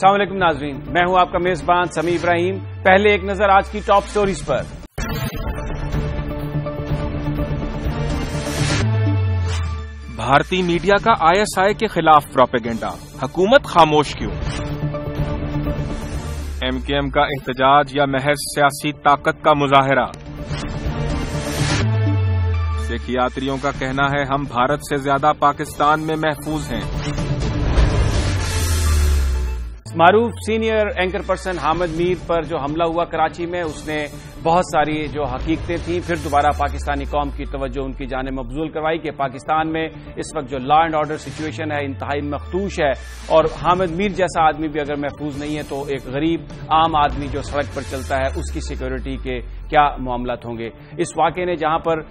السلام علیکم ناظرین، میں ہوں آپ کا میزبان سمیع ابراہیم۔ پہلے ایک نظر آج کی ٹاپ سٹوریز پر۔ بھارتی میڈیا کا ISI کے خلاف پروپیگنڈا، حکومت خاموش کیوں؟ MKM کا احتجاج یا محض سیاسی طاقت کا مظاہرہ؟ سکھ یاتریوں کا کہنا ہے ہم بھارت سے زیادہ پاکستان میں محفوظ ہیں۔ معروف سینئر اینکر پرسن حامد میر پر جو حملہ ہوا کراچی میں، اس نے بہت ساری جو حقیقتیں تھیں پھر دوبارہ پاکستانی قوم کی توجہ ان کی جانب مبذول کروائی کہ پاکستان میں اس وقت جو لا اینڈ آرڈر سچویشن ہے انتہائی مخدوش ہے، اور حامد میر جیسا آدمی بھی اگر محفوظ نہیں ہے تو ایک غریب عام آدمی جو سڑک پر چلتا ہے اس کی سیکیورٹی کے کیا معاملات ہوں گے۔ اس واقعے نے جہاں پر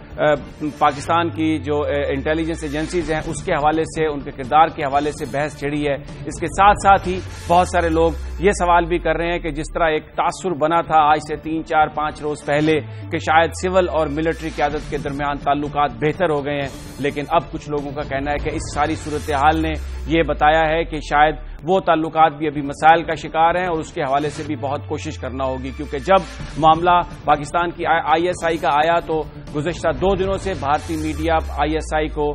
پاکستان کی جو انٹیلیجنس ایجنسیز ہیں اس کے حوالے سے، ان کے کردار کے حوالے سے بحث چھڑی ہے، اس کے ساتھ ساتھ ہی بہت سارے لوگ یہ سوال بھی کر رہے ہیں کہ جس طرح ایک تاثر بنا تھا آج سے 3 4 5 روز پہلے کہ شاید سول اور ملٹری قیادت کے درمیان تعلقات بہتر ہو گئے ہیں، لیکن اب کچھ لوگوں کا کہنا ہے کہ اس ساری صورتحال نے یہ بتایا ہے کہ شاید وہ تعلقات بھی ابھی مسائل کا شکار ہیں، اور اس کے حوالے سے بھی بہت کوشش کرنا ہوگی، کیونکہ جب معاملہ پاکستان کی ISI کا آیا تو گزشتہ 2 دنوں سے بھارتی میڈیا ISI کو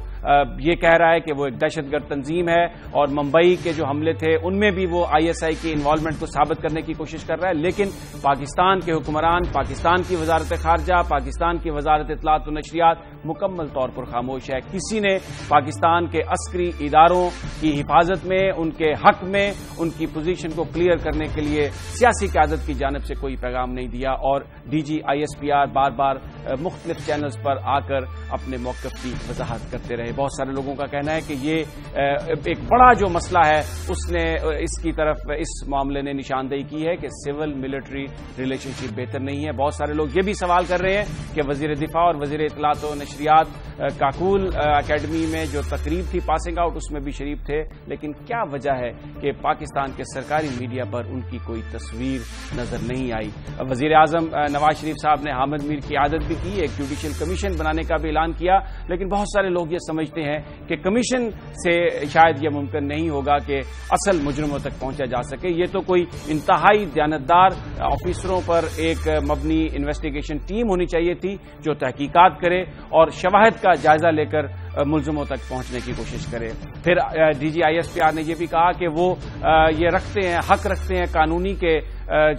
یہ کہہ رہا ہے کہ وہ ایک دہشت گرد تنظیم ہے، اور ممبئی کے جو حملے تھے ان میں بھی وہ ISI کی انوالومنٹ کو ثابت کرنے کی کوشش کر رہا ہے، لیکن پاکستان کے حکمران، پاکستان کی وزارت خارجہ، پاکستان کی وزارت اطلاعات و نشریات مکمل طور پر خاموش ہے۔ کسی نے پاکستان کے عسکری اداروں کی حفاظت میں، ان کے حق میں، ان کی پوزیشن کو کلیئر کرنے کے لیے سیاسی قیادت کی جانب سے کوئی پیغام نہیں دیا، اور DG ISPR بار بار مختلف چینلز پر آ کر اپنے موقف کی وضاحت کرتے رہے۔ بہت سارے لوگوں کا کہنا ہے کہ یہ ایک بڑا جو مسئلہ ہے اس نے اس کی طرف اس معاملے نے نشاندہی کی ہے کہ سول ملٹری ریلیشن شپ بہتر نہیں ہے۔ بہت سارے لوگ یہ بھی سوال کر رہے ہیں کہ وزیر دفاع اور وزیر اطلاعات و نشریات کاکول اکیڈمی میں جو تقریب تھی پاسنگ آؤٹ اس میں بھی شریف تھے، لیکن کیا وجہ ہے کہ پاکستان کے سرکاری میڈیا پر ان کی کوئی تصویر نظر نہیں آئی؟ وزیر اعظم نواز شریف صاحب نے حامد میر کی عادت بھی کی، ایک جوڈیشل کمیشن بنانے کا بھی اعلان کیا، لیکن بہت سارے لوگ یہ سمجھتے ہیں کہ کمیشن سے شاید یہ ممکن نہیں ہوگا کہ اصل مجرموں تک پہنچا جا سکے۔ یہ تو کوئی انتہائی دیانتدار آفیسروں پر ایک مبنی انویسٹیگیشن ٹیم ہونی چاہیے تھی جو تحقیقات کرے اور شواہد کا جائزہ لے کر ملزموں تک پہنچنے کی کوشش کرے۔ پھر DG ISPR نے یہ بھی کہا کہ وہ یہ رکھتے ہیں، حق رکھتے ہیں قانونی کے،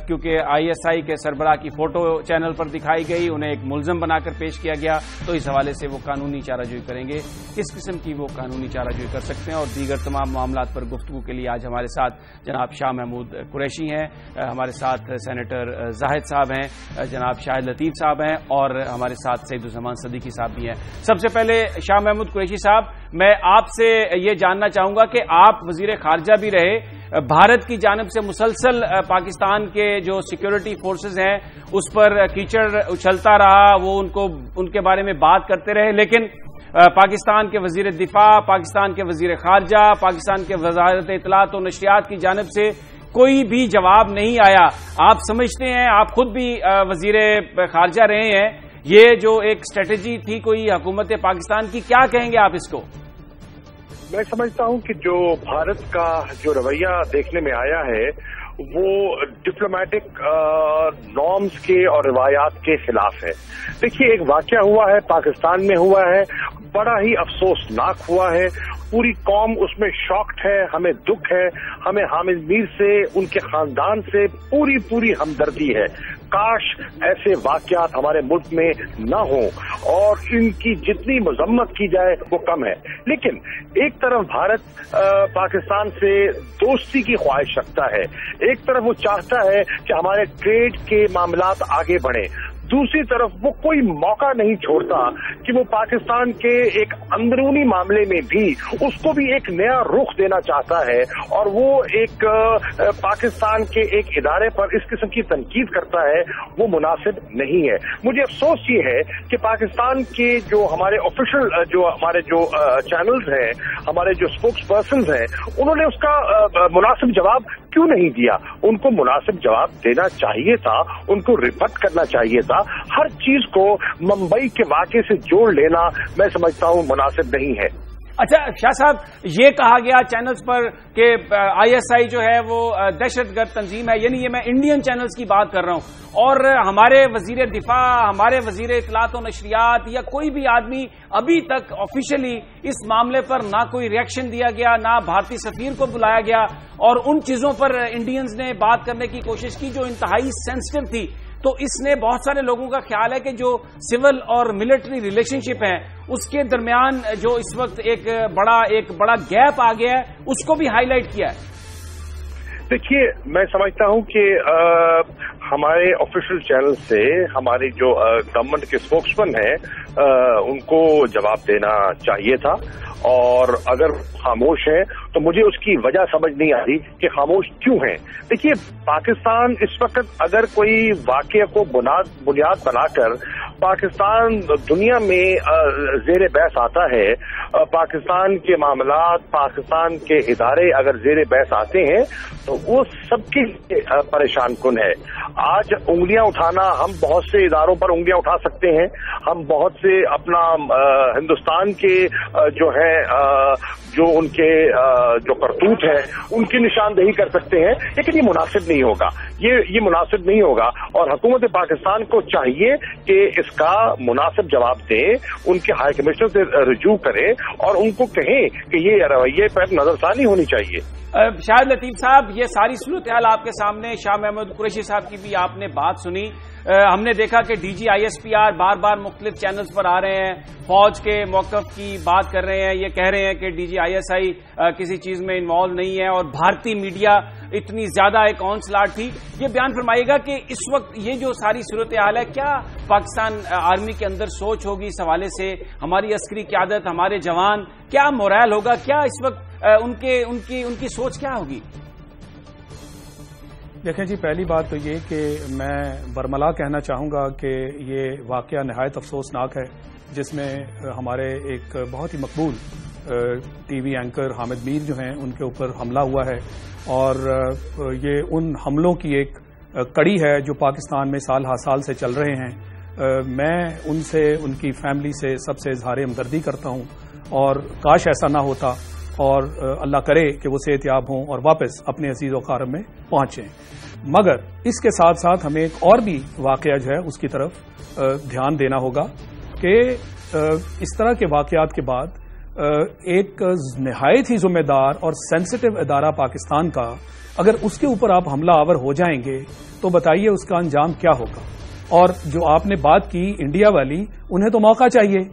کیونکہ ISI کے سربراہ کی فوٹو چینل پر دکھائی گئی، انہیں ایک ملزم بنا کر پیش کیا گیا، تو اس حوالے سے وہ قانونی چارہ جوئی کریں گے۔ کس قسم کی وہ قانونی چارہ جوئی کر سکتے ہیں، اور دیگر تمام معاملات پر گفتگو کے لیے آج ہمارے ساتھ جناب شاہ محمود قریشی ہیں، ہمارے ساتھ سینیٹر زاہد صاحب ہیں، جناب شاہد لطیف صاحب ہیں، اور ہمارے ساتھ سعید الزمان صدیقی صاحب بھی ہیں۔ سب سے پہلے شاہ محمود قریشی صاحب، میں آپ سے یہ جاننا چاہوں گا کہ آپ وزیر خارجہ بھی رہے، بھارت کی جانب سے مسلسل پاکستان کے جو سیکیورٹی فورسز ہیں اس پر کیچڑ اچھلتا رہا، وہ ان کے بارے میں بات کرتے رہے، لیکن پاکستان کے وزیر دفاع، پاکستان کے وزیر خارجہ، پاکستان کے وزارت اطلاعات و نشریات کی جانب سے کوئی بھی جواب نہیں آیا۔ آپ سمجھتے ہیں، آپ خود بھی وزیر خارجہ رہے ہیں، یہ جو ایک اسٹریٹجی تھی کوئی حکومت پاکستان کی، کیا کہیں گے آپ اس کو؟ میں سمجھتا ہوں کہ جو بھارت کا جو رویہ دیکھنے میں آیا ہے وہ ڈپلومیٹک نارمز کے اور روایات کے خلاف ہے۔ دیکھیے، ایک واقعہ ہوا ہے، پاکستان میں ہوا ہے، بڑا ہی افسوسناک ہوا ہے، پوری قوم اس میں شاکڈ ہے، ہمیں دکھ ہے، ہمیں حامد میر سے، ان کے خاندان سے پوری ہمدردی ہے۔ کاش ایسے واقعات ہمارے ملک میں نہ ہوں، اور ان کی جتنی مذمت کی جائے وہ کم ہے، لیکن ایک طرف بھارت پاکستان سے دوستی کی خواہش رکھتا ہے، ایک طرف وہ چاہتا ہے کہ ہمارے ٹریڈ کے معاملات آگے بڑھیں، دوسری طرف وہ کوئی موقع نہیں چھوڑتا کہ وہ پاکستان کے ایک اندرونی معاملے میں بھی اس کو بھی ایک نیا رخ دینا چاہتا ہے، اور وہ ایک پاکستان کے ایک ادارے پر اس قسم کی تنقید کرتا ہے، وہ مناسب نہیں ہے۔ مجھے افسوس یہ ہے کہ پاکستان کے جو ہمارے آفیشل جو ہمارے جو چینلز ہیں، ہمارے جو اسپوکس پرسنز ہیں، انہوں نے اس کا مناسب جواب کیوں نہیں دیا؟ ان کو مناسب جواب دینا چاہیے تھا، ان کو ریبٹ کرنا چاہیے تھا۔ ہر چیز کو ممبئی کے واقعے سے جوڑ لینا میں سمجھتا ہوں مناسب نہیں ہے۔ اچھا شاہ صاحب، یہ کہا گیا چینلز پر کہ آئی ایس آئی جو ہے وہ دہشت گرد تنظیم ہے، یعنی یہ میں انڈین چینلز کی بات کر رہا ہوں، اور ہمارے وزیر دفاع، ہمارے وزیر اطلاعات و نشریات یا کوئی بھی آدمی ابھی تک آفیشلی اس معاملے پر نہ کوئی ریئیکشن دیا گیا، نہ بھارتی سفیر کو بلایا گیا، اور ان چیزوں پر انڈینز نے بات کرنے کی کوشش کی جو انتہائی سینسٹیو تھی. تو اس نے بہت سارے لوگوں کا خیال ہے کہ جو سول اور ملٹری ریلیشن شپ ہے اس کے درمیان جو اس وقت ایک بڑا گیپ آ گیا ہے، اس کو بھی ہائی لائٹ کیا ہے. دیکھیے، میں سمجھتا ہوں کہ ہمارے آفیشیل چینل سے ہماری جو گورنمنٹ کے اسپوکس مین ہیں ان کو جواب دینا چاہیے تھا، اور اگر خاموش ہیں تو مجھے اس کی وجہ سمجھ نہیں آ رہی کہ خاموش کیوں ہیں. دیکھیے، پاکستان اس وقت اگر کوئی واقعہ کو بنیاد بنا کر پاکستان دنیا میں زیر بحث آتا ہے، پاکستان کے معاملات، پاکستان کے ادارے اگر زیر بحث آتے ہیں تو وہ سب کے لیے پریشان کن ہے. آج انگلیاں اٹھانا، ہم بہت سے اداروں پر انگلیاں اٹھا سکتے ہیں، ہم بہت سے اپنا ہندوستان کے جو ہے جو ان کے جو کرتوت ہے ان کی نشاندہی کر سکتے ہیں، لیکن یہ مناسب نہیں ہوگا، یہ مناسب نہیں ہوگا. اور حکومت پاکستان کو چاہیے کہ اس کا مناسب جواب دیں، ان کے ہائی کمشنر سے رجوع کریں اور ان کو کہیں کہ یہ رویے پر نظر ثانی ہونی چاہیے. شاہد لطیف صاحب، یہ ساری صورتحال آپ کے سامنے، شاہ محمود قریشی صاحب کی بھی آپ نے بات سنی. ہم نے دیکھا کہ D G I S P R بار بار مختلف چینلز پر آ رہے ہیں، فوج کے موقف کی بات کر رہے ہیں، یہ کہہ رہے ہیں کہ D G I S I کسی چیز میں انوالو نہیں ہے اور بھارتی میڈیا اتنی زیادہ ایک آنسلاٹ تھی. یہ بیان فرمائیے گا کہ اس وقت یہ جو ساری صورتحال ہے، کیا پاکستان آرمی کے اندر سوچ ہوگی اس حوالے سے، ہماری عسکری قیادت، ہمارے جوان، کیا مورائل ہوگا، کیا اس وقت ان کی سوچ کیا ہوگی؟ دیکھیں جی، پہلی بات تو یہ کہ میں برملا کہنا چاہوں گا کہ یہ واقعہ نہایت افسوسناک ہے، جس میں ہمارے ایک بہت ہی مقبول ٹی وی اینکر حامد میر جو ہیں ان کے اوپر حملہ ہوا ہے، اور یہ ان حملوں کی ایک کڑی ہے جو پاکستان میں سال ہر سال سے چل رہے ہیں. میں ان سے، ان کی فیملی سے سب سے اظہار ہمدردی کرتا ہوں، اور کاش ایسا نہ ہوتا، اور اللہ کرے کہ وہ صحت یاب ہوں اور واپس اپنے عزیز و اقارب میں پہنچیں. مگر اس کے ساتھ ساتھ ہمیں ایک اور بھی واقعہ جو ہے اس کی طرف دھیان دینا ہوگا کہ اس طرح کے واقعات کے بعد ایک نہایت ہی ذمہ دار اور سینسٹیو ادارہ پاکستان کا اگر اس کے اوپر آپ حملہ آور ہو جائیں گے تو بتائیے اس کا انجام کیا ہوگا. اور جو آپ نے بات کی انڈیا والی، انہیں تو موقع چاہیے.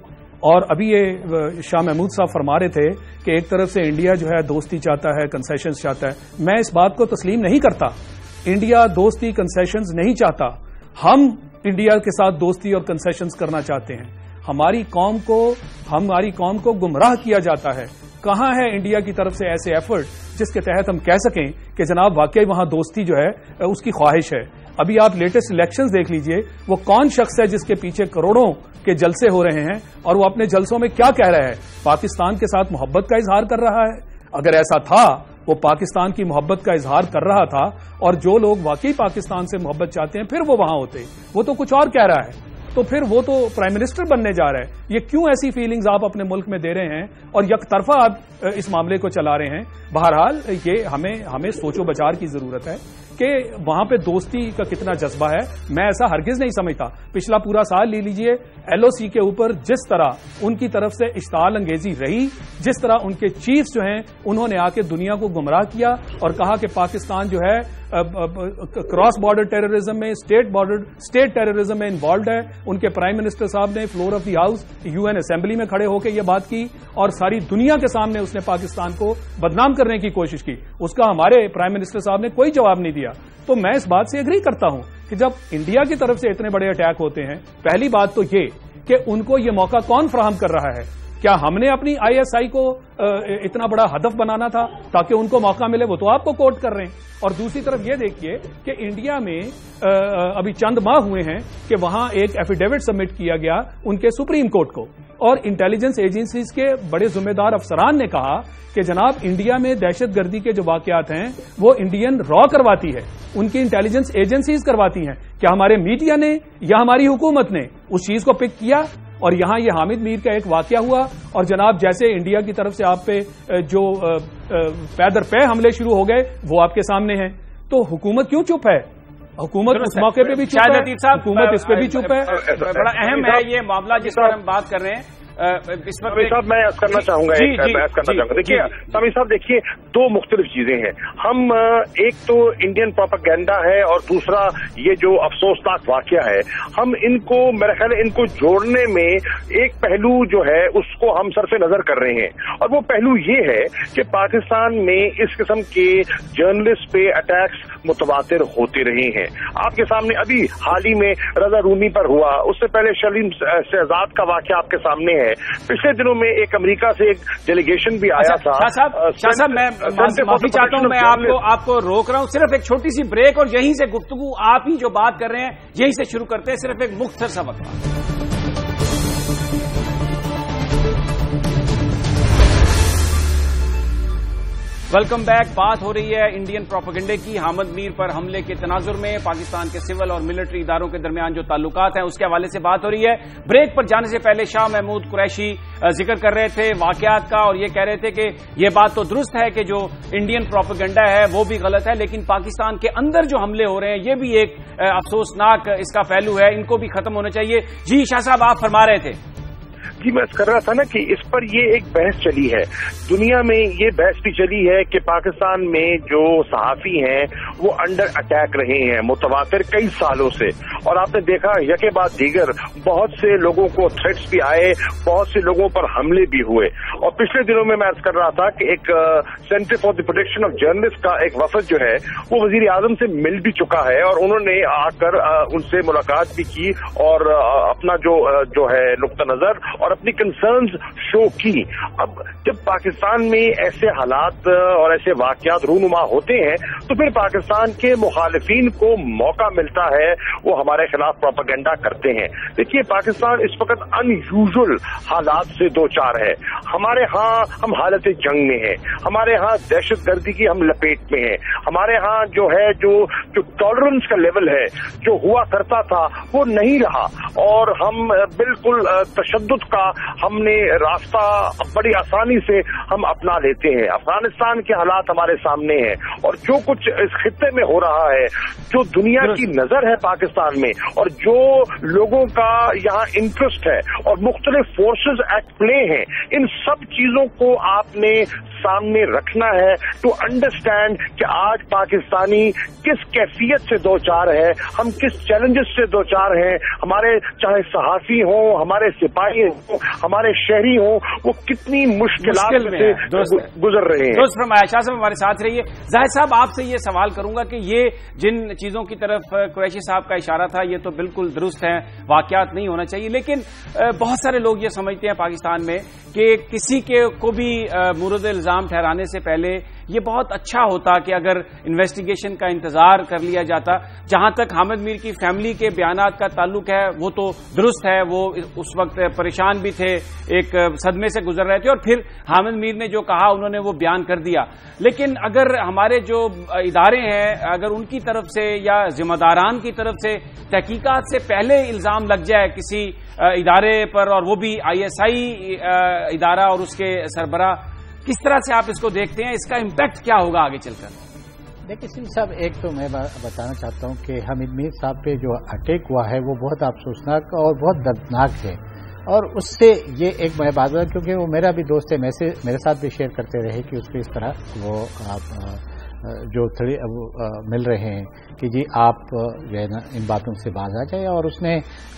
اور ابھی یہ شاہ محمود صاحب فرما رہے تھے کہ ایک طرف سے انڈیا جو ہے دوستی چاہتا ہے، کنسیشنز چاہتا ہے. میں اس بات کو تسلیم نہیں کرتا. انڈیا دوستی، کنسیشنز نہیں چاہتا. ہم انڈیا کے ساتھ دوستی اور کنسیشنز کرنا چاہتے ہیں. ہماری قوم کو گمراہ کیا جاتا ہے. کہاں ہے انڈیا کی طرف سے ایسے ایفرٹ جس کے تحت ہم کہہ سکیں کہ جناب واقعی وہاں دوستی جو ہے اس کی خواہش ہے. ابھی آپ لیٹسٹ الیکشنز دیکھ لیجئے، وہ کون شخص ہے جس کے پیچھے کروڑوں کے جلسے ہو رہے ہیں، اور وہ اپنے جلسوں میں کیا کہہ رہا ہے؟ پاکستان کے ساتھ محبت کا اظہار کر رہا ہے. اگر ایسا تھا، وہ پاکستان کی محبت کا اظہار کر رہا تھا، اور جو لوگ واقعی پاکستان سے محبت چاہتے ہیں پھر وہ وہاں ہوتے. وہ تو کچھ اور کہہ رہا ہے، تو پھر وہ تو پرائم منسٹر بننے جا رہا ہے. یہ کیوں ایسی فیلنگز آپ اپنے ملک میں دے رہے ہیں اور یک طرفہ آپ اس معاملے کو چلا رہے ہیں؟ بہرحال یہ ہمیں سوچ و بچار کی ضرورت ہے کہ وہاں پہ دوستی کا کتنا جذبہ ہے. میں ایسا ہرگز نہیں سمجھتا. پچھلا پورا سال لے لیجئے، ایل او سی کے اوپر جس طرح ان کی طرف سے اشتعال انگیزی رہی، جس طرح ان کے چیفز جو ہیں انہوں نے آ کے دنیا کو گمراہ کیا اور کہا کہ پاکستان جو ہے کراس بارڈر ٹیررزم میں، اسٹیٹ ٹیررزم میں انوالوڈ ہے. ان کے پرائم منسٹر صاحب نے floor of the house U N assembly میں کھڑے ہو کے یہ بات کی، اور ساری دنیا کے سامنے اس نے پاکستان کو بدنام کرنے کی کوشش کی. اس کا ہمارے پرائم منسٹر صاحب نے کوئی جواب نہیں دیا. تو میں اس بات سے ایگری کرتا ہوں کہ جب انڈیا کی طرف سے اتنے بڑے اٹیک ہوتے ہیں، پہلی بات تو یہ کہ ان کو یہ موقع کون فراہم کر رہا ہے؟ کیا ہم نے اپنی آئی ایس آئی کو اتنا بڑا ہدف بنانا تھا تاکہ ان کو موقع ملے؟ وہ تو آپ کو کوٹ کر رہے ہیں. اور دوسری طرف یہ دیکھیے کہ انڈیا میں ابھی چند ماہ ہوئے ہیں کہ وہاں ایک ایفیڈیوٹ سبمٹ کیا گیا ان کے سپریم کورٹ کو، اور انٹیلیجنس ایجنسیز کے بڑے ذمہ دار افسران نے کہا کہ جناب انڈیا میں دہشت گردی کے جو واقعات ہیں وہ انڈین را کرواتی ہے، ان کی انٹیلیجنس ایجنسیز کرواتی ہیں. کیا ہمارے میڈیا نے یا ہماری حکومت نے اس چیز کو پک کیا اور یہاں یہ حامد میر کا ایک واقعہ ہوا اور جناب جیسے انڈیا کی طرف سے آپ پہ جو پے در پے حملے شروع ہو گئے وہ آپ کے سامنے ہیں. تو حکومت کیوں چپ ہے؟ حکومت اس موقع پہ بھی چپ ہے, حکومت اس پہ بھی چپ ہے. بڑا اہم ہے یہ معاملہ جس پر ہم بات کر رہے ہیں. سامی صاحب میں عرض کرنا چاہوں گا, دیکھیے سامی صاحب, دیکھیے دو مختلف چیزیں ہیں. ہم ایک تو انڈین پروپیگنڈا ہے اور دوسرا یہ جو افسوسناک واقعہ ہے, ہم ان کو میرا خیال ہے ان کو جوڑنے میں ایک پہلو جو ہے اس کو ہم صرف نظر کر رہے ہیں, اور وہ پہلو یہ ہے کہ پاکستان میں اس قسم کے جرنلسٹ پہ اٹیکس متواتر ہوتے رہے ہیں. آپ کے سامنے ابھی حال ہی میں رضا رومی پر ہوا, اس سے پہلے شلیم شہزاد کا واقعہ آپ کے سامنے ہے. پچھلے دنوں میں ایک امریکہ سے ایک ڈیلیگیشن بھی آیا تھا. شاہ صاحب میں معافی چاہتا ہوں, میں آپ کو روک رہا ہوں. صرف ایک چھوٹی سی بریک اور یہیں سے گفتگو آپ ہی جو بات کر رہے ہیں یہیں سے شروع کرتے ہیں. صرف ایک مختصر سا وقفہ. Welcome back. بات ہو رہی ہے انڈین پروپیگنڈے کی. حامد میر پر حملے کے تناظر میں پاکستان کے سول اور ملٹری اداروں کے درمیان جو تعلقات ہیں اس کے حوالے سے بات ہو رہی ہے. بریک پر جانے سے پہلے شاہ محمود قریشی ذکر کر رہے تھے واقعات کا اور یہ کہہ رہے تھے کہ یہ بات تو درست ہے کہ جو انڈین پروپیگنڈا ہے وہ بھی غلط ہے, لیکن پاکستان کے اندر جو حملے ہو رہے ہیں یہ بھی ایک افسوسناک اس کا پہلو ہے, ان کو بھی ختم ہونا چاہیے. جی شاہ صاحب آپ فرما رہے تھے. جی میں کر رہا تھا نا کہ اس پر یہ ایک بحث چلی ہے, دنیا میں یہ بحث بھی چلی ہے کہ پاکستان میں جو صحافی ہیں وہ انڈر اٹیک رہے ہیں متواتر کئی سالوں سے, اور آپ نے دیکھا یکے بعد دیگر بہت سے لوگوں کو تھریٹس بھی آئے, بہت سے لوگوں پر حملے بھی ہوئے. اور پچھلے دنوں میں عرض کر رہا تھا کہ ایک centre for the protection of journalist کا ایک وفد جو ہے وہ وزیر اعظم سے مل بھی چکا ہے, اور انہوں نے آ کر ان سے ملاقات بھی کی اور اپنا جو ہے نقطہ نظر اور اپنی کنسرنز شو کی. اب جب پاکستان میں ایسے حالات اور ایسے واقعات رونما ہوتے ہیں تو پھر پاکستان کے مخالفین کو موقع ملتا ہے وہ ہمارے خلاف پروپیگنڈا کرتے ہیں. دیکھیے پاکستان اس وقت ان یوزل حالات سے دو چار ہے. ہمارے ہاں ہم حالت جنگ میں ہیں, ہمارے ہاں دہشت گردی کی ہم لپیٹ میں ہیں, ہمارے ہاں جو ہے جو ٹالرنس کا لیول ہے جو ہوا کرتا تھا وہ نہیں رہا, اور ہم بالکل تشدد کا ہم نے راستہ بڑی آسانی سے ہم اپنا لیتے ہیں. افغانستان کے حالات ہمارے سامنے ہیں, اور جو کچھ اس خطے میں ہو رہا ہے, جو دنیا کی نظر ہے پاکستان میں, اور جو لوگوں کا یہاں انٹرسٹ ہے اور مختلف فورسز ایٹ پلے ہیں, ان سب چیزوں کو آپ نے سامنے رکھنا ہے ٹو انڈرسٹینڈ کہ آج پاکستانی کس کیفیت سے دو چار ہے, ہم کس چیلنجز سے دو چار ہیں. ہمارے چاہے صحافی ہوں, ہمارے سپاہی ہوں, ہمارے شہری ہوں, وہ کتنی مشکلات سے گزر رہے ہیں. دوست فرمایا. شاہ صاحب ہمارے ساتھ رہیے. زاہد صاحب آپ سے یہ سوال کروں گا کہ یہ جن چیزوں کی طرف قریشی صاحب کا اشارہ تھا یہ تو بالکل درست ہے, واقعات نہیں ہونا چاہیے, لیکن بہت سارے لوگ یہ سمجھتے ہیں پاکستان میں کہ کسی کو بھی مورد الزام ٹھہرانے سے پہلے یہ بہت اچھا ہوتا کہ اگر انویسٹیگیشن کا انتظار کر لیا جاتا. جہاں تک حامد میر کی فیملی کے بیانات کا تعلق ہے وہ تو درست ہے, وہ اس وقت پریشان بھی تھے, ایک صدمے سے گزر رہے تھے, اور پھر حامد میر نے جو کہا انہوں نے وہ بیان کر دیا. لیکن اگر ہمارے جو ادارے ہیں اگر ان کی طرف سے یا ذمہ داران کی طرف سے تحقیقات سے پہلے الزام لگ جائے کسی ادارے پر, اور وہ بھی ISI ادارہ اور اس کے سربراہ, کس طرح سے آپ اس کو دیکھتے ہیں, اس کا امپیکٹ کیا ہوگا آگے چل کر؟ دیکھیے سنگھ صاحب, ایک تو میں بتانا چاہتا ہوں کہ حامد میر صاحب پہ جو اٹیک ہوا ہے وہ بہت افسوسناک اور بہت دردناک ہے, اور اس سے یہ ایک میں بات ہے کیونکہ وہ میرا بھی دوست ہے, میرے ساتھ بھی شیئر کرتے رہے کہ اس پہ اس طرح وہ جو مل رہے ہیں کہ جی آپ جو ہے نا ان باتوں سے باز آ جائے, اور اس نے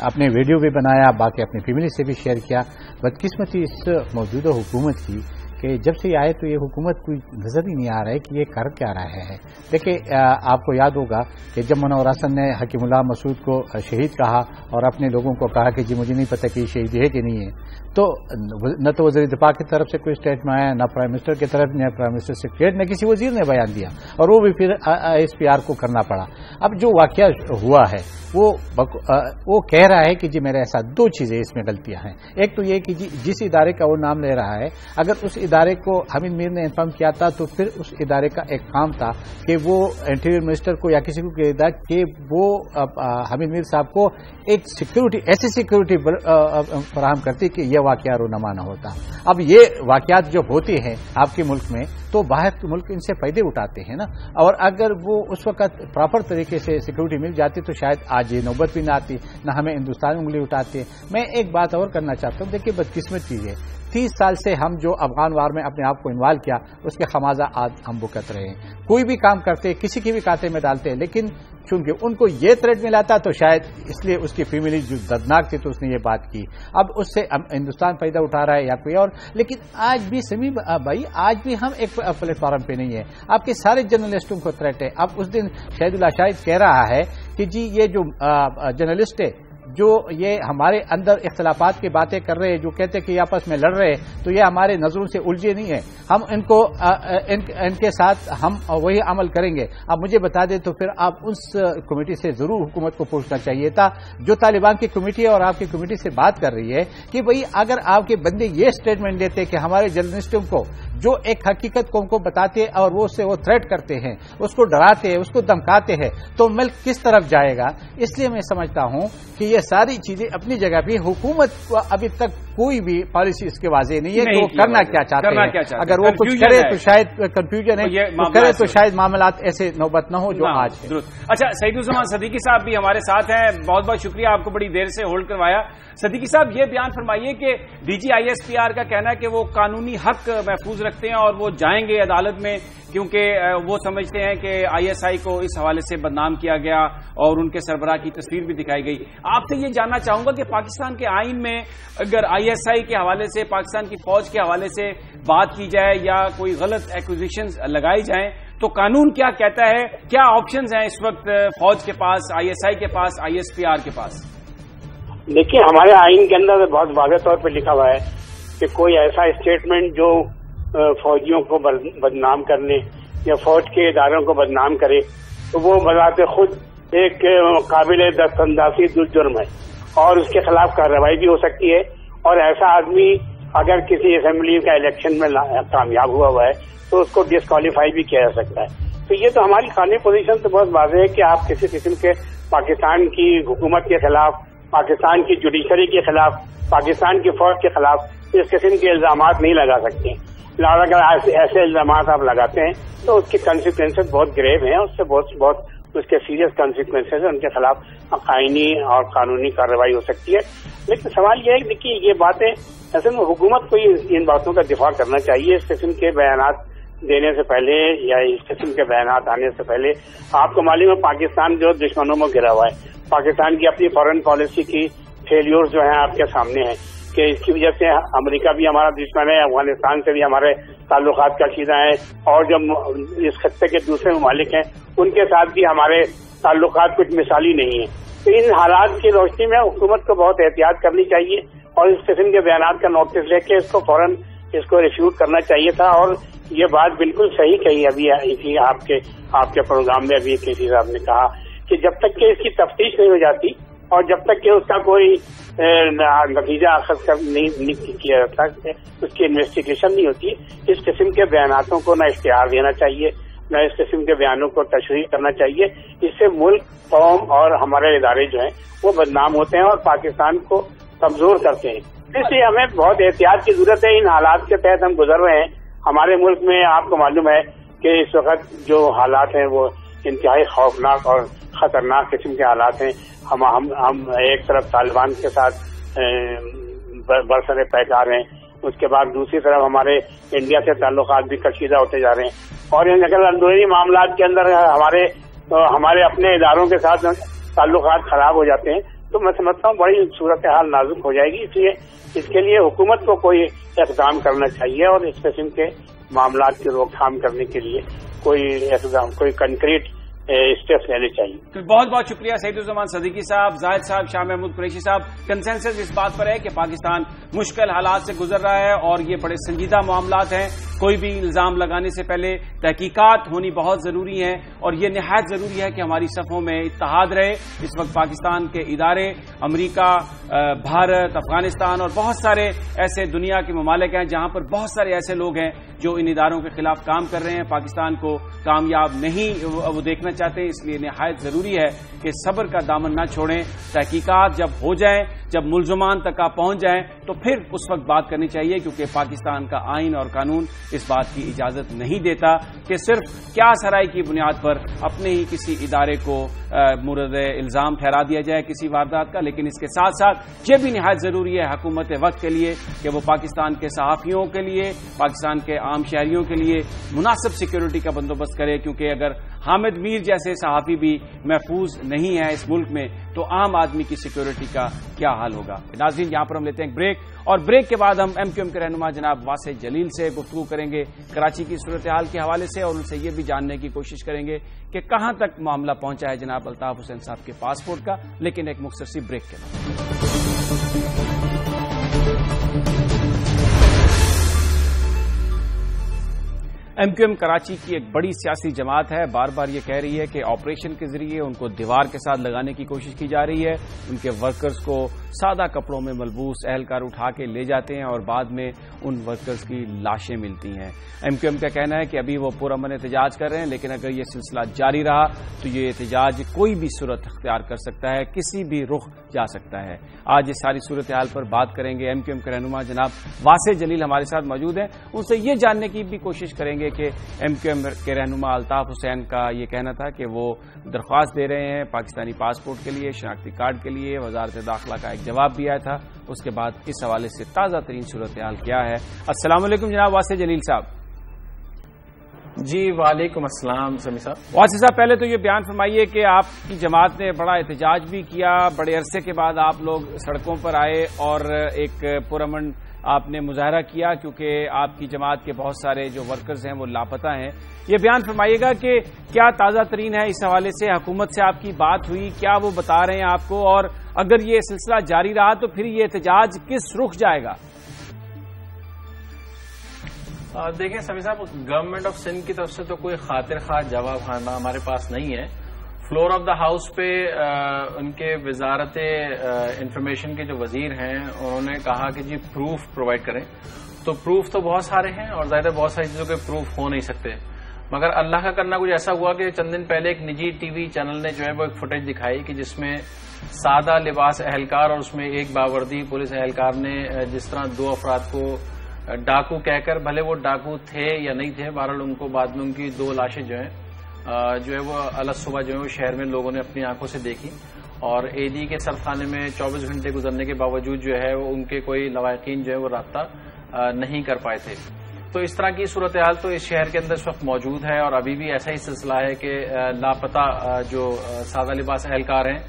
اپنے ویڈیو بھی بنایا, باقی اپنی فیملی سے بھی شیئر کیا. بدقسمتی اس موجودہ حکومت کی کہ جب سے یہ آئے تو یہ حکومت کوئی نظر ہی نہیں آ رہا ہے کہ یہ کر کیا رہا ہے. دیکھیں آپ کو یاد ہوگا کہ جب منور حسن نے حکیم اللہ مسعود کو شہید کہا اور اپنے لوگوں کو کہا کہ جی مجھے نہیں پتہ کہ یہ شہید ہے کہ نہیں ہے, تو نہ تو وزیر دفاع کی طرف سے کوئی اسٹیٹمنٹ آیا, نہ پرائم منسٹر کی طرف, نہ پرائم منسٹر سیکریٹری, نہ کسی وزیر نے بیان دیا, اور وہ بھی پھر SPR کو کرنا پڑا. اب جو واقعہ ہوا ہے وہ کہہ رہا ہے کہ جی میرے ایسا دو چیزیں اس میں غلطیاں ہیں. ایک تو یہ کہ جی جس ادارے کا وہ نام لے رہا ہے اگر اس ادارے کو حامد میر نے انفارم کیا تھا تو پھر اس ادارے کا ایک کام تھا کہ وہ انٹیریئر منسٹر کو یا کسی کو کہہ تھا کہ وہ حامد میر صاحب کو ایک سیکورٹی ایسی سیکورٹی فراہم کرتی کہ یہ واقعہ رونما نہ ہوتا. اب یہ واقعات جب ہوتے ہیں آپ کے ملک میں تو باہر کے ملک ان سے فائدے اٹھاتے ہیں نا, اور اگر وہ اس وقت پراپر طریقے سے سیکورٹی مل جاتی تو شاید آج یہ نوبت بھی نہ آتی, نہ ہمیں ہندوستان میں انگلی اٹھاتے. میں ایک بات اور کرنا چاہتا ہوں, دیکھیے بدقسمت چیز ہے 30 سال سے ہم جو افغان وار میں اپنے آپ کو انوالو کیا اس کے خمازہ آج ہم بھگت رہے ہیں. کوئی بھی کام کرتے کسی کی بھی کھاتے میں ڈالتے ہیں, لیکن چونکہ ان کو یہ تھریٹ ملا تھا تو شاید اس لیے اس کی فیملی جو دردناک تھی تو اس نے یہ بات کی. اب اس سے ہندوستان فائدہ اٹھا رہا ہے یا کوئی اور, لیکن آج بھی سمیع بھائی آج بھی ہم ایک پلیٹ فارم پہ نہیں ہے. آپ کے سارے جرنلسٹوں کو تھریٹ ہے. اب اس دن شہید اللہ شاہد کہہ رہا ہے کہ جی یہ جو جرنلسٹ ہے جو یہ ہمارے اندر اختلافات کی باتیں کر رہے ہیں, جو کہتے ہیں کہ آپس میں لڑ رہے ہیں, تو یہ ہمارے نظروں سے الجھے نہیں ہیں. ہم ان کو ان کے ساتھ ہم وہی عمل کریں گے. آپ مجھے بتا دیں تو پھر آپ اس کمیٹی سے ضرور حکومت کو پوچھنا چاہیے تھا جو طالبان کی کمیٹی ہے اور آپ کی کمیٹی سے بات کر رہی ہے کہ بھئی اگر آپ کے بندے یہ اسٹیٹمنٹ دیتے کہ ہمارے جرنلسٹوں کو جو ایک حقیقت قوم کو بتاتے ہیں اور وہ اس سے وہ تھریٹ کرتے ہیں, اس کو ڈراتے ہیں, اس کو دھمکاتے ہیں, تو ملک کس طرف جائے گا. اس لیے میں سمجھتا ہوں کہ یہ ساری چیزیں اپنی جگہ بھی, حکومت کو ابھی تک کوئی بھی پالیسی اس کے واضح نہیں ہے کہ وہ کرنا کیا چاہتے ہیں. اگر وہ کچھ کرے تو شاید کنفیوژن ہے, کرے تو شاید معاملات ایسے نوبت نہ ہو جو آج ہے. اچھا, سعیدالزمان صدیقی صاحب بھی ہمارے ساتھ ہیں. بہت بہت شکریہ, آپ کو بڑی دیر سے ہولڈ کروایا. صدیقی صاحب یہ بیان فرمائیے کہ D G I S P R کا کہنا ہے کہ وہ قانونی حق محفوظ رکھتے ہیں اور وہ جائیں گے عدالت میں کیونکہ وہ سمجھتے ہیں کہ آئی ایس آئی کو اس حوالے سے بدنام کیا گیا اور ان کے سربراہ کی تصویر بھی دکھائی گئی. آپ سے یہ جاننا چاہوں گا کہ پاکستان کے آئین میں اگر آئی ایس آئی کے حوالے سے, پاکستان کی فوج کے حوالے سے بات کی جائے یا کوئی غلط ایکوزیشنز لگائی جائیں تو قانون کیا کہتا ہے, کیا آپشنز ہیں اس وقت فوج کے پاس, آئی ایس آئی کے پاس, آئی ایس پی آر کے پاس؟ دیکھیے, ہمارے آئین کے اندر بہت واضح طور پہ لکھا ہوا ہے کہ کوئی ایسا اسٹیٹمنٹ جو فوجیوں کو بدنام کرنے یا فوج کے اداروں کو بدنام کرے تو وہ بذات خود ایک قابل دست اندازی جرم ہے اور اس کے خلاف کارروائی بھی ہو سکتی ہے. اور ایسا آدمی اگر کسی اسمبلی کا الیکشن میں کامیاب ہوا ہے تو اس کو ڈسکوالیفائی بھی کیا جا سکتا ہے. تو یہ تو ہماری قانونی پوزیشن تو بہت واضح ہے کہ آپ کسی قسم کے پاکستان کی حکومت کے خلاف, پاکستان کی جوڈیشری کے خلاف, پاکستان کی فوج کے خلاف اس قسم کے الزامات نہیں لگا سکتے. لہٰذا اگر ایسے الزامات آپ لگاتے ہیں تو اس کے کانسیکوینسز بہت گریو ہیں, اس سے بہت اس کے سیریس کانسیکوینسز ہیں, ان کے خلاف آئینی اور قانونی کارروائی ہو سکتی ہے. لیکن سوال یہ ہے کہ دیکھیے یہ باتیں اصل میں حکومت کو ان باتوں کا دفاع کرنا چاہیے. اس قسم کے بیانات دینے سے پہلے یا اس قسم کے بیانات آنے سے پہلے آپ کو معلوم ہے پاکستان جو دشمنوں میں گھرا ہوا ہے, پاکستان کی اپنی فارن پالیسی کی فیلیور جو ہیں آپ کے سامنے ہیں کہ اس کی وجہ سے امریکہ بھی ہمارا دشمن ہے, افغانستان سے بھی ہمارے تعلقات کشیدہ ہیں, اور جو اس خطے کے دوسرے ممالک ہیں ان کے ساتھ بھی ہمارے تعلقات کچھ مثالی نہیں ہیں. تو ان حالات کی روشنی میں حکومت کو بہت احتیاط کرنی چاہیے اور اس قسم کے بیانات کا نوٹس لے کے اس کو فوراً اس کو ریفیوٹ کرنا چاہیے تھا. اور یہ بات بالکل صحیح کہی ابھی اسی آپ کے پروگرام میں ابھی کسی صاحب نے کہا کہ جب تک کہ اس کی تفتیش نہیں ہو جاتی اور جب تک کہ اس کا کوئی نتیجہ اخذ نہیں کیا جاتا, اس کی انویسٹیگیشن نہیں ہوتی, اس قسم کے بیاناتوں کو نہ اشتہار دینا چاہیے نہ اس قسم کے بیانوں کو تشریح کرنا چاہیے. اس سے ملک, قوم اور ہمارے ادارے جو ہیں وہ بدنام ہوتے ہیں اور پاکستان کو کمزور کرتے ہیں. اس لیے ہمیں بہت احتیاط کی ضرورت ہے. ان حالات کے تحت ہم گزر رہے ہیں. ہمارے ملک میں آپ کو معلوم ہے کہ اس وقت جو حالات ہیں وہ انتہائی خوفناک اور خطرناک قسم کے حالات ہیں. ہم ایک طرف طالبان کے ساتھ برسر پیکار ہیں, اس کے بعد دوسری طرف ہمارے انڈیا سے تعلقات بھی کشیدہ ہوتے جا رہے ہیں, اور اگر اندرونی معاملات کے اندر ہمارے اپنے اداروں کے ساتھ تعلقات خراب ہو جاتے ہیں تو میں سمجھتا ہوں بڑی صورتحال نازک ہو جائے گی. اس لیے اس کے لیے حکومت کو کوئی اقدام کرنا چاہیے اور اس قسم کے معاملات کی روک تھام کرنے کے لیے کوئی کنکریٹ اسٹیپس لینے چاہیے. تو بہت بہت شکریہ سعیدالزمان صدیقی صاحب, زاہد صاحب, شاہ محمود قریشی صاحب. کنسنسس اس بات پر ہے کہ پاکستان مشکل حالات سے گزر رہا ہے اور یہ بڑے سنجیدہ معاملات ہیں. کوئی بھی الزام لگانے سے پہلے تحقیقات ہونی بہت ضروری ہے اور یہ نہایت ضروری ہے کہ ہماری صفوں میں اتحاد رہے. اس وقت پاکستان کے ادارے امریکہ، بھارت، افغانستان اور بہت سارے ایسے دنیا کے ممالک ہیں جہاں پر بہت سارے ایسے لوگ ہیں جو ان اداروں کے خلاف کام کر رہے ہیں. پاکستان کو کامیاب نہیں وہ دیکھنا چاہتے ہیں، اس لیے نہایت ضروری ہے کہ صبر کا دامن نہ چھوڑیں. تحقیقات جب ہو جائیں، جب ملزمان تک پہنچ جائیں تو پھر اس وقت بات کرنی چاہیے، کیونکہ پاکستان کا آئین اور قانون اس بات کی اجازت نہیں دیتا کہ صرف کیا سرائی کی بنیاد پر اپنے ہی کسی ادارے کو مورد الزام ٹھہرا دیا جائے کسی واردات کا. لیکن اس کے ساتھ ساتھ یہ بھی نہایت ضروری ہے حکومت وقت کے لیے کہ وہ پاکستان کے صحافیوں کے لیے، پاکستان کے عام شہریوں کے لیے مناسب سیکیورٹی کا بندوبست کرے، کیونکہ اگر حامد میر جیسے صحافی بھی محفوظ نہیں ہے اس ملک میں تو عام آدمی کی سیکیورٹی کا کیا حال ہوگا. ناظرین، یہاں پر ہم لیتے ہیں بریک اور بریک کے بعد ہم ایم کیو ایم کے رہنما جناب واسع جلیل سے گفتگو کریں گے کراچی کی صورتحال کے حوالے سے، اور ان سے یہ بھی جاننے کی کوشش کریں گے کہ کہاں تک معاملہ پہنچا ہے جناب الطاف حسین صاحب کے پاسپورٹ کا. لیکن ایک مختصر سی بریک کے بعد ایم کیو ایم کراچی کی ایک بڑی سیاسی جماعت ہے، بار بار یہ کہہ رہی ہے کہ آپریشن کے ذریعے ان کو دیوار کے ساتھ لگانے کی کوشش کی جا رہی ہے. ان کے ورکرز کو سادہ کپڑوں میں ملبوس اہلکار اٹھا کے لے جاتے ہیں اور بعد میں ان ورکرز کی لاشیں ملتی ہیں. ایم کیو ایم کا کہنا ہے کہ ابھی وہ پرامن احتجاج کر رہے ہیں، لیکن اگر یہ سلسلہ جاری رہا تو یہ احتجاج کوئی بھی صورت اختیار کر سکتا ہے، کسی بھی رخ جا سکتا ہے. آج اس ساری صورتحال پر بات کریں گے. ایم کیو ایم کے رہنما جناب واسع جلیل ہمارے ساتھ موجود ہیں، ان سے یہ جاننے کی بھی کوشش کریں گے کہ ایم کیو ایم کے رہنما الطاف حسین کا یہ کہنا تھا کہ وہ درخواست دے رہے ہیں پاکستانی پاسپورٹ کے لیے، شناختی کارڈ کے لیے. وزارت داخلہ کا ایک جواب بھی آیا تھا، اس کے بعد اس حوالے سے تازہ ترین صورتحال کیا ہے. السلام علیکم جناب واسع جلیل صاحب. جی وعلیکم السلام سمی صاحب. واسع صاحب، پہلے تو یہ بیان فرمائیے کہ آپ کی جماعت نے بڑا احتجاج بھی کیا، بڑے عرصے کے بعد آپ لوگ سڑکوں پر آئے اور ایک پرامن آپ نے مظاہرہ کیا کیونکہ آپ کی جماعت کے بہت سارے جو ورکرز ہیں وہ لاپتہ ہیں. یہ بیان فرمائیے گا کہ کیا تازہ ترین ہے اس حوالے سے؟ حکومت سے آپ کی بات ہوئی؟ کیا وہ بتا رہے ہیں آپ کو؟ اور اگر یہ سلسلہ جاری رہا تو پھر یہ احتجاج کس رخ جائے گا؟ دیکھیں سمی صاحب، گورنمنٹ آف سندھ کی طرف سے تو کوئی خاطر خواہ جواب ہمارے پاس نہیں ہے. فلور آف دا ہاؤس پہ ان کے وزارت انفارمیشن کے جو وزیر ہیں انہوں نے کہا کہ جی پروف پرووائڈ کریں. تو پروف تو بہت سارے ہیں اور ظاہر بہت ساری چیزوں کے پروف ہو نہیں سکتے، مگر اللہ کا کرنا کچھ ایسا ہوا کہ چند دن پہلے ایک نجی ٹی وی چینل نے جو ہے وہ ایک فوٹیج دکھائی کہ جس میں سادہ لباس اہلکار اور اس میں ایک باوردی پولیس اہلکار نے جس طرح دو افراد کو ڈاکو کہہ کر، بھلے وہ ڈاکو تھے یا نہیں تھے، بہرحال ان کو بعد میں ان کی دو لاشیں جو ہے وہ الگ صبح جو ہے وہ شہر میں لوگوں نے اپنی آنکھوں سے دیکھی. اور اے ڈی کے سرخانے میں 24 گھنٹے گزرنے کے باوجود جو ہے وہ ان کے کوئی لواحقین جو ہے وہ رابطہ نہیں کر پائے تھے. تو اس طرح کی صورتحال تو اس شہر کے اندر اس وقت موجود ہے اور ابھی بھی ایسا ہی سلسلہ ہے کہ لاپتہ جو سادہ لباس اہلکار ہیں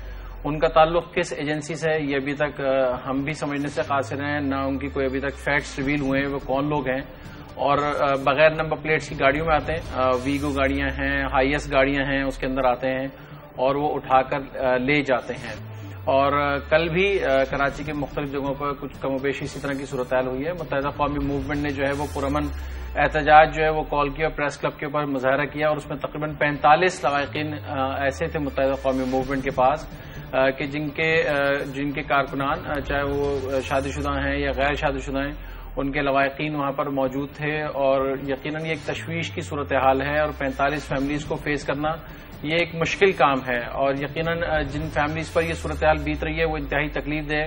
ان کا تعلق کس ایجنسی سے ہے یہ ابھی تک ہم بھی سمجھنے سے قاصر ہیں، نہ ان کی کوئی ابھی تک فیکٹس ریویل ہوئے ہیں وہ کون لوگ ہیں. اور بغیر نمبر پلیٹس کی گاڑیوں میں آتے ہیں، ویگو گاڑیاں ہیں، ہائی ایس گاڑیاں ہیں، اس کے اندر آتے ہیں اور وہ اٹھا کر لے جاتے ہیں. اور کل بھی کراچی کے مختلف جگہوں پر کچھ کم و بیش اسی طرح کی صورتحال ہوئی ہے. متحدہ قومی موومنٹ نے جو ہے وہ پرامن احتجاج جو ہے وہ کال کیا، پریس کلب کے اوپر مظاہرہ کیا اور اس میں تقریباً 45 لواحقین ایسے تھے متحدہ قومی موومنٹ کے پاس کہ جن کے کارکنان چاہے وہ شادی شدہ ہیں یا غیر شادی شدہ ہیں، ان کے لواحقین وہاں پر موجود تھے. اور یقیناً یہ ایک تشویش کی صورتحال ہے اور 45 فیملیز کو فیس کرنا یہ ایک مشکل کام ہے. اور یقیناً جن فیملیز پر یہ صورتحال بیت رہی ہے وہ انتہائی تکلیف دہ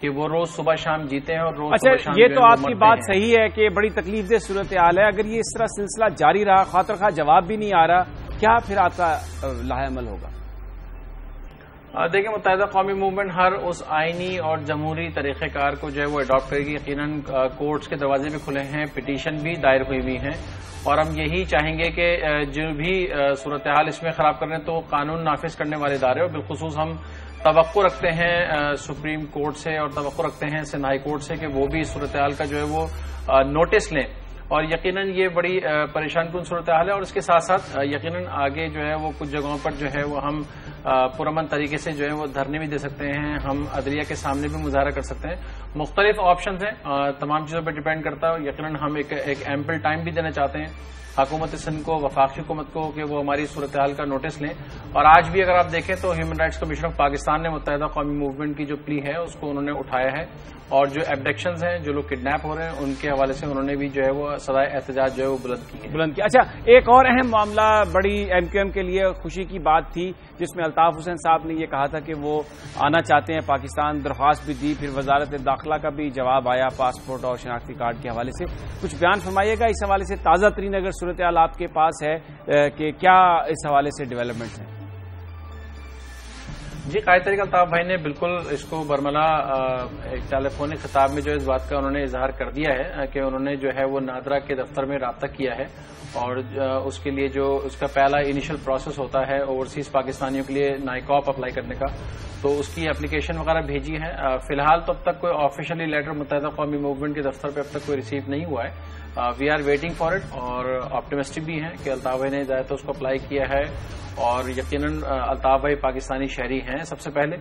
کہ وہ روز صبح شام جیتے ہیں اور روز صبح شام. یہ تو آپ کی بات صحیح ہے کہ بڑی تکلیف دہ صورتحال ہے. اگر یہ اس طرح سلسلہ جاری رہا، خاطر خواہ جواب بھی نہیں آ رہا، کیا پھر آپ کا لاہ عمل ہوگا؟ دیکھیں، متحدہ قومی موومنٹ ہر اس آئینی اور جمہوری طریقہ کار کو جو ہے وہ اڈاپٹ کرے گی. یقیناً کورٹس کے دروازے بھی کھلے ہیں، پٹیشن بھی دائر ہوئی ہوئی ہیں اور ہم یہی چاہیں گے کہ جو بھی صورتحال اس میں خراب کر رہے ہیں تو قانون نافذ کرنے والے ادارے، اور بالخصوص ہم توقع رکھتے ہیں سپریم کورٹ سے اور توقع رکھتے ہیں سندھ ہائی کورٹ سے کہ وہ بھی اس صورتحال کا جو ہے وہ نوٹس لیں اور یقیناً یہ بڑی پریشان کن صورتحال ہے. اور اس کے ساتھ ساتھ یقیناً آگے جو ہے وہ کچھ جگہوں پر جو ہے وہ ہم پرامن طریقے سے جو ہے وہ دھرنے بھی دے سکتے ہیں, ہم عدلیہ کے سامنے بھی مظاہرہ کر سکتے ہیں. مختلف آپشنز ہیں, تمام چیزوں پہ ڈیپینڈ کرتا ہے. یقیناً ہم ایک ایمپل ٹائم بھی دینا چاہتے ہیں حکومت سندھ کو, وفاقی حکومت کو, کہ وہ ہماری صورتحال کا نوٹس لیں. اور آج بھی اگر آپ دیکھیں تو human rights commission of Pakistan نے متحدہ قومی موومنٹ کی جو پلی ہے اس کو انہوں نے اٹھایا ہے, اور جو ایبڈکشنز ہیں, جو لوگ کڈنیپ ہو رہے ہیں, ان کے حوالے سے انہوں نے بھی جو ہے وہ صدائے احتجاج جو ہے وہ بلند کی. اچھا, ایک اور اہم معاملہ بڑی ایم کیو ایم کے لیے خوشی کی بات تھی, جس میں الطاف حسین صاحب نے یہ کہا تھا کہ وہ آنا چاہتے ہیں پاکستان, درخواست بھی دی, پھر وزارت داخلہ کا بھی جواب آیا پاسپورٹ اور شناختی کارڈ کے حوالے سے. کچھ بیان فرمائیے گا اس حوالے سے, تازہ ترین اگر صورتحال آپ کے پاس ہے کہ کیا اس حوالے سے ڈیولپمنٹس ہیں؟ جی, قائد طریقہ الطاف بھائی نے بالکل اس کو برملا ایک ٹیلی فونک خطاب میں جو اس بات کا انہوں نے اظہار کر دیا ہے کہ انہوں نے جو ہے وہ نادرا کے دفتر میں رابطہ کیا ہے, اور اس کے لیے جو اس کا پہلا انیشل پروسیس ہوتا ہے اوورسیز پاکستانیوں کے لیے نائکاپ اپلائی کرنے کا, تو اس کی اپلیکیشن وغیرہ بھیجی ہے. فی الحال تو اب تک کوئی آفیشیلی لیٹر متحدہ قومی موومنٹ کے دفتر پہ اب تک کوئی ریسیو نہیں ہوا ہے. We are waiting for it, اور آپٹیمسٹک بھی ہیں کہ الطاف بھائی نے ظاہر تو اس کو اپلائی کیا ہے, اور یقیناً الطاف بھائی پاکستانی شہری ہیں سب سے پہلے,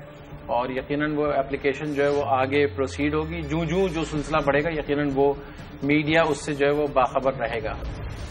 اور یقیناً وہ اپلیکیشن جو ہے وہ آگے پروسیڈ ہوگی. جو سلسلہ بڑھے گا یقیناً وہ میڈیا اس سے جو ہے وہ باخبر رہے گا.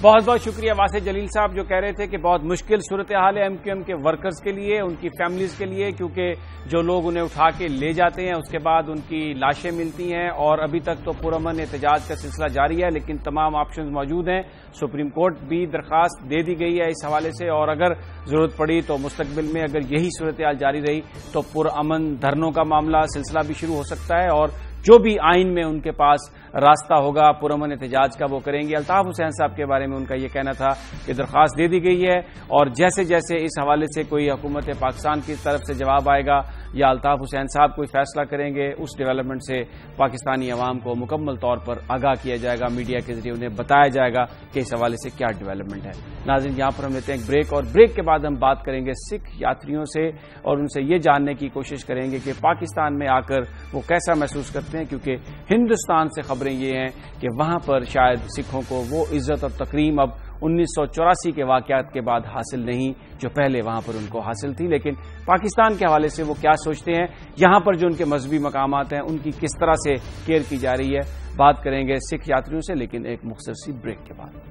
بہت بہت شکریہ واسع جلیل صاحب, جو کہہ رہے تھے کہ بہت مشکل صورتحال ہے ایم کیو ایم کے ورکرز کے لیے, ان کی فیملیز کے لیے, کیونکہ جو لوگ انہیں اٹھا کے لے جاتے ہیں اس کے بعد ان کی لاشیں ملتی ہیں, اور ابھی تک تو پرامن احتجاج کا سلسلہ جاری ہے, لیکن تمام آپشنز موجود ہیں. سپریم کورٹ بھی درخواست دے دی گئی ہے اس حوالے سے, اور اگر ضرورت پڑی تو مستقبل میں اگر یہی صورتحال جاری رہی تو پرامن دھرنوں کا معاملہ سلسلہ بھی شروع ہو سکتا ہے, اور جو بھی آئین میں ان کے پاس راستہ ہوگا پرامن احتجاج کا وہ کریں گے. الطاف حسین صاحب کے بارے میں ان کا یہ کہنا تھا کہ درخواست دے دی گئی ہے, اور جیسے جیسے اس حوالے سے کوئی حکومت پاکستان کی طرف سے جواب آئے گا یا الطاف حسین صاحب کوئی فیصلہ کریں گے, اس ڈیولپمنٹ سے پاکستانی عوام کو مکمل طور پر آگاہ کیا جائے گا, میڈیا کے ذریعے انہیں بتایا جائے گا کہ اس حوالے سے کیا ڈیولپمنٹ ہے. ناظرین, یہاں پر ہم لیتے ہیں ایک بریک, اور بریک کے بعد ہم بات کریں گے سکھ یاتریوں سے, اور ان سے یہ جاننے کی کوشش کریں گے کہ پاکستان میں آ کر وہ کیسا محسوس کرتے ہیں, کیونکہ ہندوستان سے خبریں یہ ہیں کہ وہاں پر شاید سکھوں کو وہ عزت اور تکریم اب 1984 کے واقعات کے بعد حاصل نہیں جو پہلے وہاں پر ان کو حاصل تھی. لیکن پاکستان کے حوالے سے وہ کیا سوچتے ہیں, یہاں پر جو ان کے مذہبی مقامات ہیں ان کی کس طرح سے کیئر کی جا رہی ہے, بات کریں گے سکھ یاتریوں سے, لیکن ایک مختصر سی بریک کے بعد.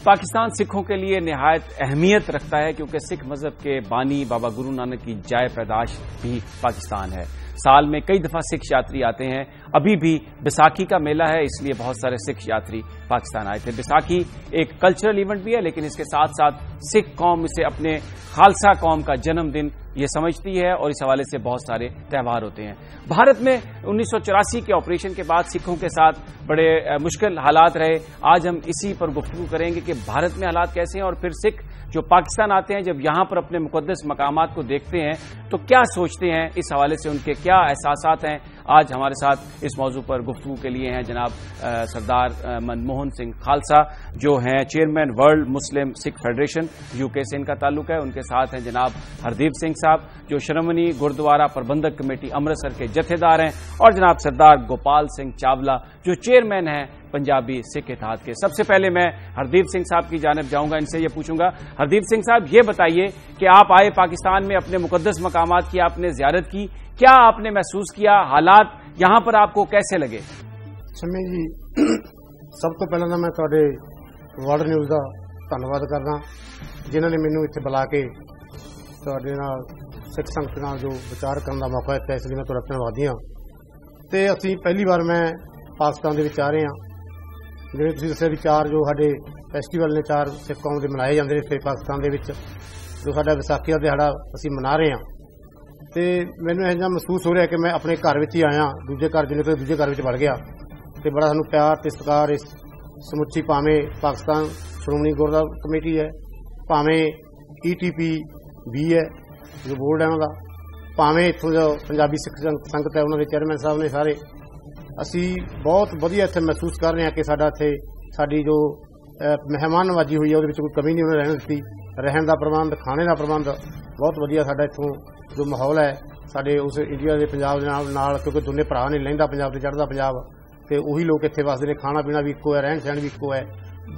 پاکستان سکھوں کے لیے نہایت اہمیت رکھتا ہے, کیونکہ سکھ مذہب کے بانی بابا گرو نانک کی جائے پیدائش بھی پاکستان ہے. سال میں کئی دفعہ سکھ یاتری آتے ہیں. ابھی بھی بیساکھی کا میلہ ہے, اس لیے بہت سارے سکھ یاتری پاکستان آئے تھے. بیساکھی ایک کلچرل ایونٹ بھی ہے, لیکن اس کے ساتھ ساتھ سکھ قوم اسے اپنے خالصہ قوم کا جنم دن یہ سمجھتی ہے, اور اس حوالے سے بہت سارے تہوار ہوتے ہیں. بھارت میں 1984 کے آپریشن کے بعد سکھوں کے ساتھ بڑے مشکل حالات رہے. آج ہم اسی پر گفتگو کریں گے کہ بھارت میں حالات کیسے ہیں, اور پھر سکھ جو پاکستان آتے ہیں جب یہاں پر اپنے مقدس مقامات کو دیکھتے ہیں تو کیا سوچتے ہیں, اس حوالے سے ان کے کیا احساسات ہیں. آج ہمارے ساتھ اس موضوع پر گفتگو کے لیے ہیں جناب سردار منموہن سنگھ خالصہ, جو ہیں chairman world Muslim Sikh federation, U K سے ان کا تعلق ہے. ان کے ساتھ ہیں جناب ہردیپ سنگھ صاحب, جو شرمنی گردوارہ پربندک کمیٹی امرتسر کے جتھے دار ہیں, اور جناب سردار گوپال سنگھ چاولہ, جو چیئرمین ہیں پنجابی سکھ اتحاد کے. سب سے پہلے میں ہردیپ سنگھ صاحب کی جانب جاؤں گا, ان سے یہ پوچھوں گا, ہردیپ سنگھ صاحب یہ بتائیے کہ آپ آئے پاکستان میں, اپنے مقدس مقامات کی آپ نے زیارت کی, کیا آپ نے محسوس کیا, حالات یہاں پر آپ کو کیسے لگے؟ سمی جی, سب تو پہلے میں تھوڑے ورلڈ نیوز کا ਧੰਨਵਾਦ ਕਰਦਾ, ਜਿਨ੍ਹਾਂ ਨੇ ਮੈਨੂੰ ਇੱਥੇ ਬੁਲਾ ਕੇ ਤੁਹਾਡੇ ਨਾਲ ਸਿੱਖ ਸੰਗਤ ਨਾਲ ਜੋ ਵਿਚਾਰ ਕਰਨ ਦਾ ਮੌਕਾ ਦਿੱਤਾ, ਇਸ ਲਈ ਮੈਂ ਤੁਹਾਡਾ ਧੰਨਵਾਦੀ ਹਾਂ. ਤੇ ਅਸੀਂ ਪਹਿਲੀ ਵਾਰ ਮੈਂ ਪਾਕਿਸਤਾਨ ਦੇ ਵਿੱਚ ਆ ਰਹੇ ਹਾਂ. ਜਿਵੇਂ ਤੁਸੀਂ ਦੱਸਿਆ ਵੀ 4 ਜੋ ਸਾਡੇ ਫੈਸਟੀਵਲ ਨੇ 4 ਸਿੱਖ ਕੌਮ ਦੇ ਮਨਾਏ ਜਾਂਦੇ ਨੇ ਇੱਥੇ ਪਾਕਿਸਤਾਨ ਦੇ ਵਿੱਚ, ਜੋ ਸਾਡਾ ਵਿਸਾਖੀ ਦਾ ਦਿਹਾੜਾ ਅਸੀਂ ਮਨਾ ਰਹੇ ਹਾਂ. ਤੇ ਮੈਨੂੰ ਇਹ ਜਿਹਾ ਮਹਿਸੂਸ ਹੋ ਰਿਹਾ ਕਿ ਮੈਂ ਆਪਣੇ ਘਰ ਵਿੱਚ ਹੀ ਆਇਆ, ਦੂਜੇ ਘਰ ਜਿਵੇਂ ਦੂਜੇ ਘਰ ਵਿੱਚ ਵੜ ਗਿਆ. ਤੇ ਬੜਾ ਸਾਨੂੰ ਪਿਆਰ ਤੇ ਸਤਿਕਾਰ ਇਸ ਸਮੁੱਚੀ ਭਾਵੇਂ ਪਾਕਿਸਤਾਨ ਸ਼੍ਰੋਮਣੀ ਗੁਰਦੁਆਰਾ ਕਮੇਟੀ ਹੈ, ਭਾਵੇਂ ETP ਵੀ ਹੈ ਜੋ ਬੋਰਡ ਹੈ ਉਹਨਾਂ ਦਾ, ਭਾਵੇਂ ਇੱਥੋਂ ਜੋ ਪੰਜਾਬੀ ਸਿੱਖ ਸੰਗਤ ਹੈ ਉਹਨਾਂ ਦੇ ਚੇਅਰਮੈਨ ਸਾਹਿਬ ਨੇ ਸਾਰੇ, ਅਸੀਂ ਬਹੁਤ ਵਧੀਆ ਇੱਥੇ ਮਹਿਸੂਸ ਕਰ ਰਹੇ ਹਾਂ ਕਿ ਸਾਡਾ ਇੱਥੇ ਸਾਡੀ ਜੋ ਮਹਿਮਾਨ ਨਵਾਜੀ ਹੋਈ ਹੈ ਉਹਦੇ ਵਿੱਚ ਕੋਈ ਕਮੀ ਨਹੀਂ ਉਹਨੇ ਰਹਿਣ ਦਿੱਤੀ. ਰਹਿਣ ਦਾ ਪ੍ਰਬੰਧ, ਖਾਣੇ ਦਾ ਪ੍ਰਬੰਧ ਬਹੁਤ ਵਧੀਆ। ਸਾਡਾ ਇੱਥੋਂ ਜੋ ਮਾਹੌਲ ਹੈ ਸਾਡੇ ਉਸ ਇੰਡੀਆ ਦੇ ਪੰਜਾਬ ਦੇ ਨਾਲ, ਕਿਉਂਕਿ ਦੋਨੇ ਭਰਾ ਨੇ, ਲਹਿੰਦਾ ਪੰਜਾਬ ਤੇ ਚੜ੍ਹਦਾ ਪੰਜਾਬ, ਤੇ ਉਹੀ ਲੋਕ ਇੱਥੇ ਵਸਦੇ ਨੇ। ਖਾਣਾ ਪੀਣਾ ਵੀ ਇੱਕੋ ਹੈ, ਰਹਿਣ ਸਹਿਣ ਵੀ ਇੱਕੋ ਹੈ,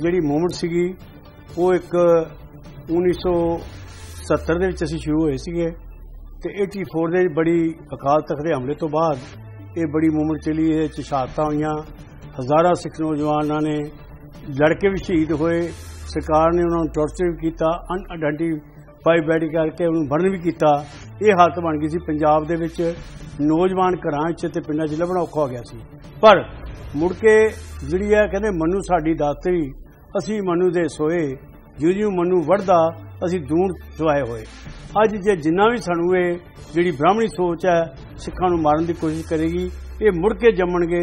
ਜਿਹੜੀ ਮੂਵਮੈਂਟ ਸੀਗੀ, ਉਹ ਇੱਕ 1970 ਦੇ ਵਿੱਚ ਅਸੀਂ ਸ਼ੁਰੂ ਹੋਏ ਸੀਗੇ, ਤੇ 84 ਦੇ ਬੜੀ ਅਕਾਲ ਤਖਤ ਦੇ ਹਮਲੇ ਤੋਂ ਬਾਅਦ ਇਹ ਬੜੀ ਮੂਵਮੈਂਟ ਚੱਲੀ, ਇਹ ਚ ਸ਼ਹਾਦਤਾਂ ਹੋਈਆਂ, ਹਜ਼ਾਰਾਂ ਸਿੱਖ ਨੌਜਵਾਨਾਂ ਨੇ, ਲੜਕੇ ਵੀ ਸ਼ਹੀਦ ਹੋਏ, ਸਰਕਾਰ ਨੇ ਉਹਨਾਂ ਨੂੰ ਟੌਰਚਰ ਵੀ ਕੀਤਾ, ਅਨਆਇਡੈਂਟੀਫਾਈ ਬੈਡੀ ਕਰਕੇ ਉਹਨੂੰ ਬਰਨ ਵੀ ਕੀਤਾ। ਇਹ ਹਾਲਤ ਬਣ ਗਈ ਸੀ ਪੰਜਾਬ ਦੇ ਵਿੱਚ, ਨੌਜਵਾਨ ਘਰਾਂ 'ਚ ਤੇ ਪਿੰਡਾਂ 'ਚ ਲੱਭਣਾ ਔਖਾ ਹੋ ਗਿਆ ਸੀ। ਪਰ ਮੁੜ ਕੇ ਜਿਹੜੀ ਹੈ ਕਹਿੰਦੇ ਮਨੂੰ ਸਾਡੀ ਦਾਤਰੀ, ਅਸੀਂ ਮਨੂੰ ਦੇ ਸੋਏ, ਜਿਉਂ ਜਿਉਂ ਮਨੂੰ ਵੜਦਾ ਅਸੀਂ ਦੂਣ ਸਵਾਏ ਹੋਏ। ਅੱਜ ਜੇ ਜਿੰਨਾ ਵੀ ਸਾਨੂੰ ਇਹ ਜਿਹੜੀ ਬ੍ਰਾਹਮਣੀ ਸੋਚ ਹੈ ਸਿੱਖਾਂ ਨੂੰ ਮਾਰਨ ਦੀ ਕੋਸ਼ਿਸ਼ ਕਰੇਗੀ, ਇਹ ਮੁੜ ਕੇ ਜੰਮਣਗੇ,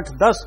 8-10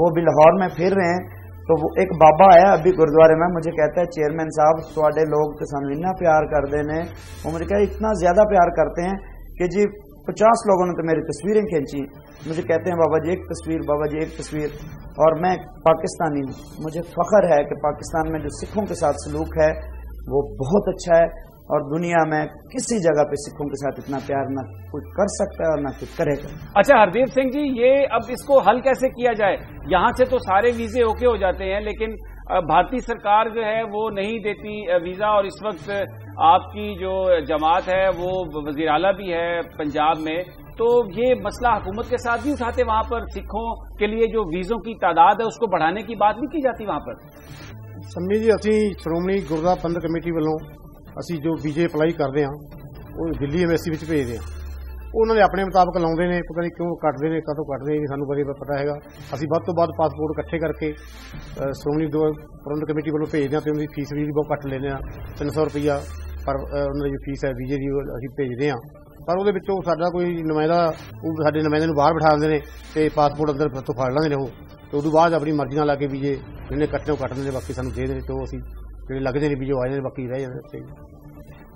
وہ بھی لاہور میں پھر رہے ہیں. تو وہ ایک بابا آیا ابھی گردوارے میں, مجھے کہتا ہے چیئرمین صاحب تھوڑے لوگ تو سانو اتنا پیار کرتے ہیں. وہ مجھے کہا اتنا زیادہ پیار کرتے ہیں کہ جی 50 لوگوں نے تو میری تصویریں کھینچی. مجھے کہتے ہیں بابا جی ایک تصویر, بابا جی ایک تصویر. اور میں پاکستانی ہوں, مجھے فخر ہے کہ پاکستان میں جو سکھوں کے ساتھ سلوک ہے وہ بہت اچھا ہے, اور دنیا میں کسی جگہ پہ سکھوں کے ساتھ اتنا پیار نہ کچھ کر سکتا ہے اور نہ کچھ کرے گا. اچھا ہردیپ سنگھ جی, یہ اب اس کو حل کیسے کیا جائے؟ یہاں سے تو سارے ویزے اوکے ہو جاتے ہیں, لیکن بھارتی سرکار جو ہے وہ نہیں دیتی ویزا, اور اس وقت آپ کی جو جماعت ہے وہ وزیر اعلیٰ بھی ہے پنجاب میں, تو یہ مسئلہ حکومت کے ساتھ بھی اٹھاتے وہاں پر سکھوں کے لیے جو ویزوں کی تعداد ہے اس کو بڑھانے کی بات نہیں کی جاتی وہاں پر؟ سمی جی اسی شرومنی گردوارا پربندھک کمیٹی ਵੱਲੋਂ ਅਸੀਂ ਜੋ ਵੀਜ਼ੇ ਅਪਲਾਈ ਕਰਦੇ ਹਾਂ ਉਹ ਦਿੱਲੀ ਐਮਬੈਸੀ ਵਿੱਚ ਭੇਜਦੇ ਹਾਂ. ਉਹਨਾਂ ਨੇ ਆਪਣੇ ਮੁਤਾਬਕ ਲਾਉਂਦੇ ਨੇ, ਪਤਾ ਨਹੀਂ ਕਿਉਂ ਕੱਟਦੇ ਨੇ, ਕਦੋਂ ਕੱਟਦੇ ਨੇ ਸਾਨੂੰ ਕਦੇ ਪਤਾ ਹੈਗਾ. ਅਸੀਂ ਵੱਧ ਤੋਂ ਵੱਧ ਪਾਸਪੋਰਟ ਇਕੱਠੇ ਕਰਕੇ ਸ਼੍ਰੋਮਣੀ ਪ੍ਰਬੰਧਕ ਕਮੇਟੀ ਵੱਲੋਂ ਭੇਜਦੇ ਹਾਂ, ਤੇ ਉਹਨਾਂ ਦੀ ਫੀਸ ਵੀ ਬਹੁਤ ਘੱਟ ਲੈਂਦੇ ਹਾਂ. 300 ਰੁਪਈਆ ਪਰ ਉਹਨਾਂ ਦੀ ਫੀਸ ਹੈ ਵੀਜ਼ੇ ਦੀ, ਅਸੀਂ ਭੇਜਦੇ ਹਾਂ. ਪਰ ਉਹਦੇ ਵਿੱਚੋਂ ਸਾਡਾ ਕੋਈ ਨੁਮਾਇੰਦਾ, ਉਹ ਸਾਡੇ ਨੁਮਾਇੰਦੇ ਨੂੰ ਬਾਹਰ ਬਿਠਾ ਦਿੰਦੇ ਨੇ ਤੇ ਪਾਸਪੋਰਟ ਅੰਦਰ ਤੋਂ ਫੜ ਲੈਂਦੇ ਨੇ ਉਹ, ਤੇ ਉਦੋਂ ਬਾਅਦ ਆਪਣੀ ਮਰਜ਼ੀ ਨਾਲ ਲਾ ਕੇ ਵੀਜ਼ੇ ਜਿਹਨੇ ਕੱਟਣੇ ਉਹ ਕੱਟ ਦਿੰਦੇ ਨੇ, ਬਾਕੀ ਸਾਨੂੰ ਦੇ ਦਿੰਦੇ, ਤੇ ਉਹ ਅਸੀਂ ਜਿਹੜੇ ਲੱਗਦੇ ਨੇ ਵੀਜ਼ੇ ਆ ਜਾਂਦੇ ਨੇ, ਬਾਕੀ ਰਹਿ ਜਾਂਦੇ.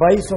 2200